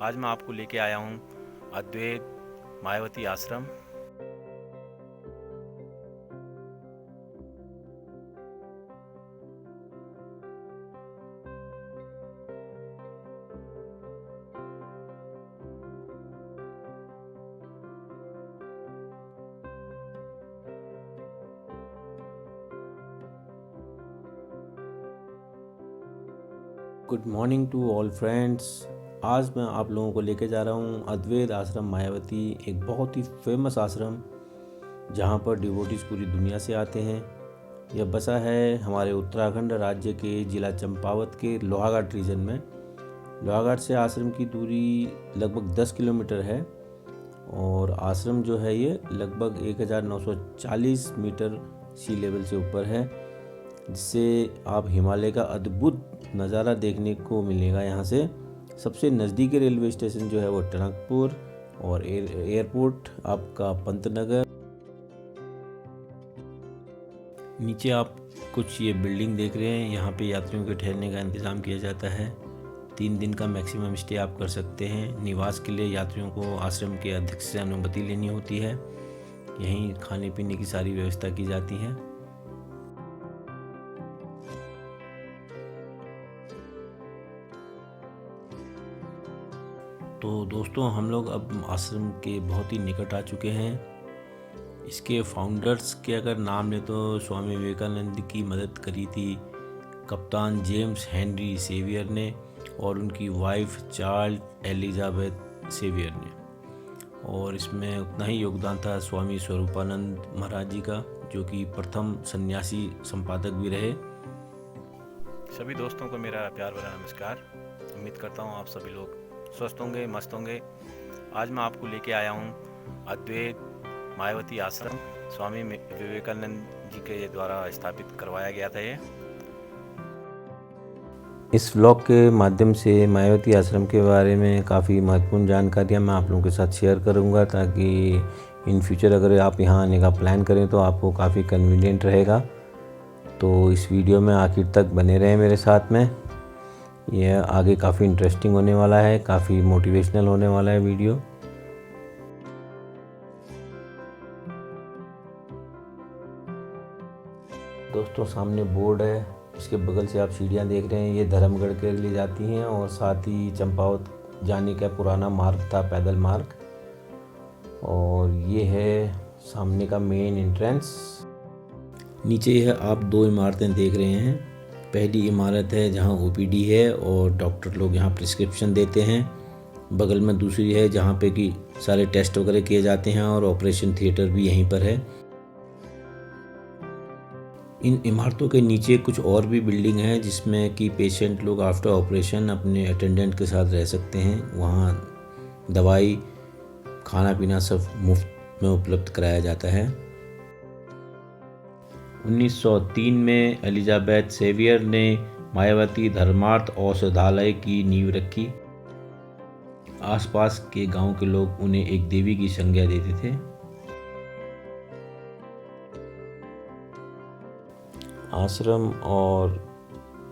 आज मैं आपको लेके आया हूँ Advaita Mayavati Ashram. Good morning to all friends. आज मैं आप लोगों को लेके जा रहा हूँ अद्वैत आश्रम मायावती, एक बहुत ही फेमस आश्रम जहाँ पर डिवोटीज पूरी दुनिया से आते हैं। यह बसा है हमारे उत्तराखंड राज्य के ज़िला चंपावत के लोहाघाट रीजन में। लोहाघाट से आश्रम की दूरी लगभग 10 किलोमीटर है और आश्रम जो है ये लगभग 1940 मीटर सी लेवल से ऊपर है, जिससे आप हिमालय का अद्भुत नज़ारा देखने को मिलेगा। यहाँ से सबसे नज़दीकी रेलवे स्टेशन जो है वो टनकपुर और एयरपोर्ट आपका पंतनगर। नीचे आप कुछ ये बिल्डिंग देख रहे हैं, यहाँ पे यात्रियों के ठहरने का इंतज़ाम किया जाता है। 3 दिन का मैक्सिमम स्टे आप कर सकते हैं। निवास के लिए यात्रियों को आश्रम के अध्यक्ष से अनुमति लेनी होती है। यहीं खाने पीने की सारी व्यवस्था की जाती है। तो दोस्तों, हम लोग अब आश्रम के बहुत ही निकट आ चुके हैं। इसके फाउंडर्स के अगर नाम लें तो स्वामी विवेकानंद की मदद करी थी कप्तान जेम्स हेनरी सेवियर ने और उनकी वाइफ चार्ल्स एलिजाबेथ सेवियर ने। और इसमें उतना ही योगदान था स्वामी स्वरूपानंद महाराज जी का, जो कि प्रथम सन्यासी संपादक भी रहे। सभी दोस्तों को मेरा प्यार भरा नमस्कार। उम्मीद करता हूँ आप सभी लोग स्वस्थ होंगे, मस्त होंगे। आज मैं आपको लेके आया हूँ अद्वैत मायावती आश्रम। स्वामी विवेकानंद जी के द्वारा स्थापित करवाया गया था ये। इस व्लॉग के माध्यम से मायावती आश्रम के बारे में काफ़ी महत्वपूर्ण जानकारियाँ मैं आप लोगों के साथ शेयर करूँगा, ताकि इन फ्यूचर अगर आप यहाँ आने का प्लान करें तो आपको काफ़ी कन्वीनियंट रहेगा। तो इस वीडियो में आखिर तक बने रहें मेरे साथ में। यह आगे काफ़ी इंटरेस्टिंग होने वाला है, काफ़ी मोटिवेशनल होने वाला है वीडियो। दोस्तों, सामने बोर्ड है, इसके बगल से आप सीढ़ियाँ देख रहे हैं, ये धर्मगढ़ के लिए जाती हैं और साथ ही चंपावत जाने का पुराना मार्ग था, पैदल मार्ग। और ये है सामने का मेन एंट्रेंस। नीचे यह आप 2 इमारतें देख रहे हैं। पहली इमारत है जहाँ ओपीडी है और डॉक्टर लोग यहाँ प्रिस्क्रिप्शन देते हैं। बगल में दूसरी है जहाँ पे कि सारे टेस्ट वगैरह किए जाते हैं और ऑपरेशन थिएटर भी यहीं पर है। इन इमारतों के नीचे कुछ और भी बिल्डिंग है जिसमें कि पेशेंट लोग आफ्टर ऑपरेशन अपने अटेंडेंट के साथ रह सकते हैं। वहाँ दवाई, खाना पीना सब मुफ्त में उपलब्ध कराया जाता है। 1903 में एलिजाबेथ सेवियर ने मायावती धर्मार्थ औषधालय की नींव रखी। आसपास के गांव के लोग उन्हें एक देवी की संज्ञा देते थे। आश्रम और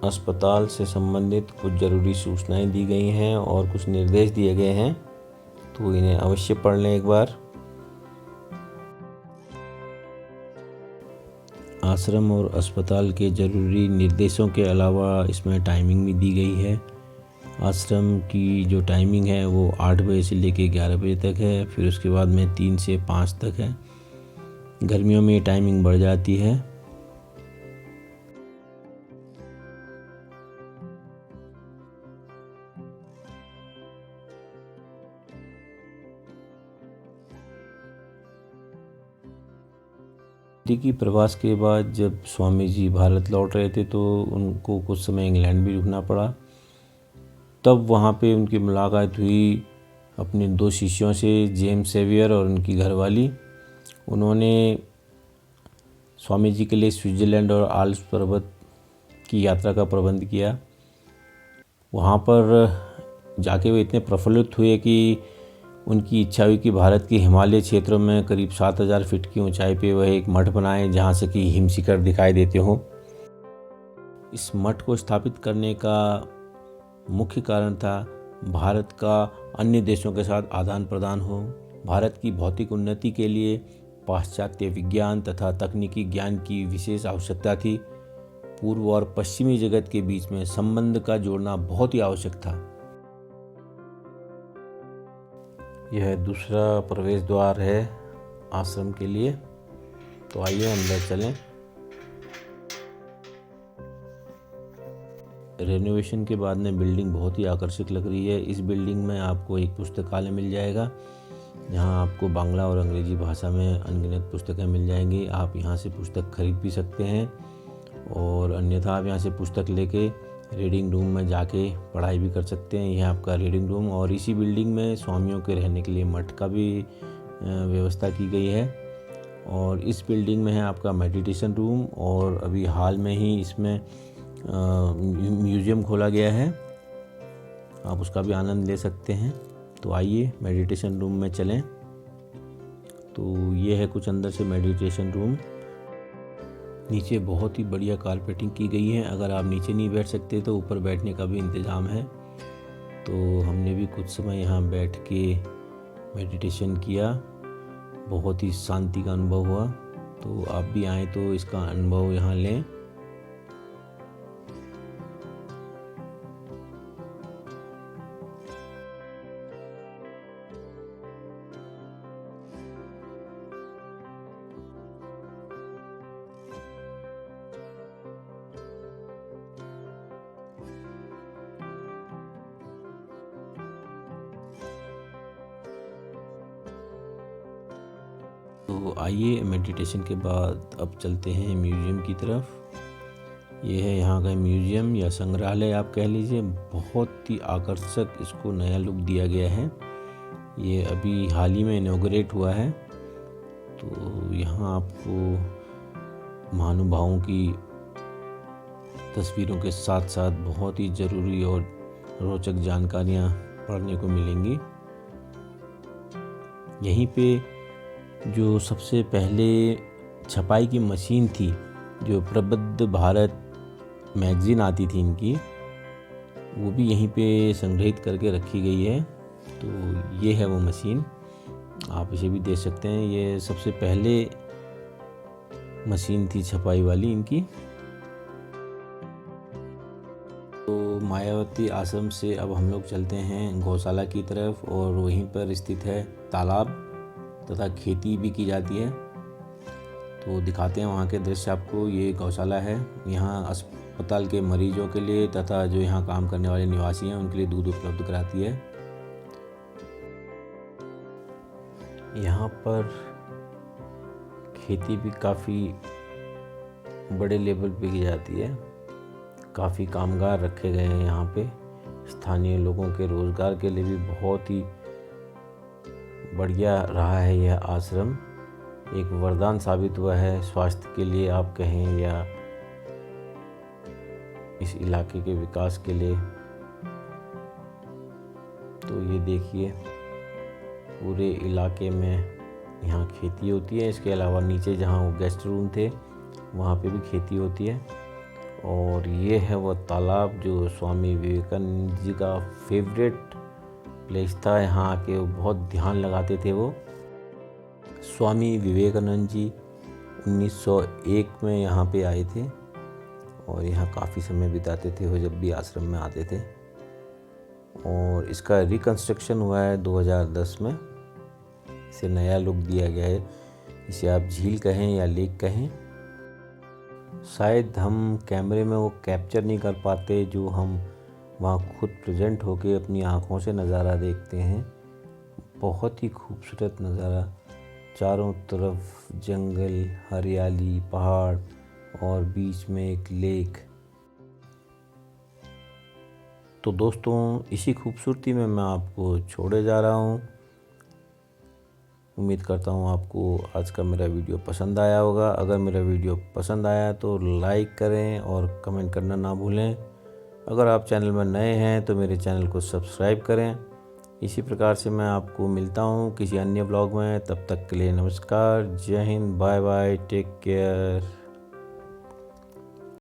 अस्पताल से संबंधित कुछ ज़रूरी सूचनाएं दी गई हैं और कुछ निर्देश दिए गए हैं, तो इन्हें अवश्य पढ़ लें एक बार। आश्रम और अस्पताल के ज़रूरी निर्देशों के अलावा इसमें टाइमिंग भी दी गई है। आश्रम की जो टाइमिंग है वो 8 बजे से लेकर 11 बजे तक है, फिर उसके बाद में 3 से 5 तक है। गर्मियों में ये टाइमिंग बढ़ जाती है। की प्रवास के बाद जब स्वामी जी भारत लौट रहे थे तो उनको कुछ समय इंग्लैंड भी रुकना पड़ा। तब वहाँ पे उनकी मुलाकात हुई अपने 2 शिष्यों से, जेम्स सेवियर और उनकी घरवाली। उन्होंने स्वामी जी के लिए स्विट्ज़रलैंड और आल्प्स पर्वत की यात्रा का प्रबंध किया। वहाँ पर जाके वे इतने प्रफुल्लित हुए कि उनकी इच्छा हुई कि भारत के हिमालय क्षेत्रों में करीब 7000 फीट की ऊंचाई पे वह एक मठ बनाएं जहाँ से कि हिमशिखर दिखाई देते हों। इस मठ को स्थापित करने का मुख्य कारण था भारत का अन्य देशों के साथ आदान प्रदान हो। भारत की भौतिक उन्नति के लिए पाश्चात्य विज्ञान तथा तकनीकी ज्ञान की विशेष आवश्यकता थी। पूर्व और पश्चिमी जगत के बीच में संबंध का जोड़ना बहुत ही आवश्यक था। यह दूसरा प्रवेश द्वार है आश्रम के लिए, तो आइए अंदर चलें। रेनोवेशन के बाद में बिल्डिंग बहुत ही आकर्षक लग रही है। इस बिल्डिंग में आपको एक पुस्तकालय मिल जाएगा, जहां आपको बांग्ला और अंग्रेजी भाषा में अनगिनत पुस्तकें मिल जाएंगी। आप यहां से पुस्तक खरीद भी सकते हैं और अन्यथा आप यहां से पुस्तक लेके रीडिंग रूम में जाके पढ़ाई भी कर सकते हैं। यह आपका रीडिंग रूम, और इसी बिल्डिंग में स्वामियों के रहने के लिए मठ का भी व्यवस्था की गई है। और इस बिल्डिंग में है आपका मेडिटेशन रूम, और अभी हाल में ही इसमें म्यूज़ियम खोला गया है, आप उसका भी आनंद ले सकते हैं। तो आइए मेडिटेशन रूम में चलें। तो ये है कुछ अंदर से मेडिटेशन रूम। नीचे बहुत ही बढ़िया कारपेटिंग की गई है। अगर आप नीचे नहीं बैठ सकते तो ऊपर बैठने का भी इंतज़ाम है। तो हमने भी कुछ समय यहाँ बैठ के मेडिटेशन किया, बहुत ही शांति का अनुभव हुआ। तो आप भी आएँ तो इसका अनुभव यहाँ लें। तो आइए मेडिटेशन के बाद अब चलते हैं म्यूज़ियम की तरफ। ये है यहाँ का म्यूज़ियम या संग्रहालय आप कह लीजिए। बहुत ही आकर्षक इसको नया लुक दिया गया है। ये अभी हाल ही में इनॉग्रेट हुआ है। तो यहाँ आपको महानुभावों की तस्वीरों के साथ साथ बहुत ही ज़रूरी और रोचक जानकारियाँ पढ़ने को मिलेंगी। यहीं पे जो सबसे पहले छपाई की मशीन थी, जो प्रबुद्ध भारत मैगज़ीन आती थी इनकी, वो भी यहीं पे संग्रहित करके रखी गई है। तो ये है वो मशीन, आप इसे भी देख सकते हैं। ये सबसे पहले मशीन थी छपाई वाली इनकी। तो मायावती आश्रम से अब हम लोग चलते हैं गौशाला की तरफ, और वहीं पर स्थित है तालाब तथा खेती भी की जाती है। तो दिखाते हैं वहाँ के दृश्य आपको। ये गौशाला है। यहाँ अस्पताल के मरीजों के लिए तथा जो यहाँ काम करने वाले निवासी हैं उनके लिए दूध उपलब्ध कराती है। यहाँ पर खेती भी काफ़ी बड़े लेवल पे की जाती है। काफ़ी कामगार रखे गए हैं यहाँ पे। स्थानीय लोगों के रोज़गार के लिए भी बहुत ही बढ़िया रहा है यह आश्रम। एक वरदान साबित हुआ है स्वास्थ्य के लिए आप कहें, या इस इलाके के विकास के लिए। तो ये देखिए, पूरे इलाके में यहाँ खेती होती है। इसके अलावा नीचे जहाँ वो गेस्ट रूम थे वहाँ पे भी खेती होती है। और ये है वो तालाब जो स्वामी विवेकानंद जी का फेवरेट प्लेस था। यहाँ आके बहुत ध्यान लगाते थे वो। स्वामी विवेकानंद जी 1901 में यहाँ पे आए थे और यहाँ काफ़ी समय बिताते थे वो जब भी आश्रम में आते थे। और इसका रिकंस्ट्रक्शन हुआ है 2010 में। इसे नया लुक दिया गया है। इसे आप झील कहें या लेक कहें। शायद हम कैमरे में वो कैप्चर नहीं कर पाते जो हम वहाँ खुद प्रेजेंट होके अपनी आँखों से नज़ारा देखते हैं। बहुत ही खूबसूरत नज़ारा, चारों तरफ जंगल, हरियाली, पहाड़ और बीच में एक लेक। तो दोस्तों, इसी खूबसूरती में मैं आपको छोड़े जा रहा हूँ। उम्मीद करता हूँ आपको आज का मेरा वीडियो पसंद आया होगा। अगर मेरा वीडियो पसंद आया तो लाइक करें और कमेंट करना ना भूलें। अगर आप चैनल में नए हैं तो मेरे चैनल को सब्सक्राइब करें। इसी प्रकार से मैं आपको मिलता हूँ किसी अन्य ब्लॉग में। तब तक के लिए नमस्कार, जय हिंद, बाय बाय, टेक केयर।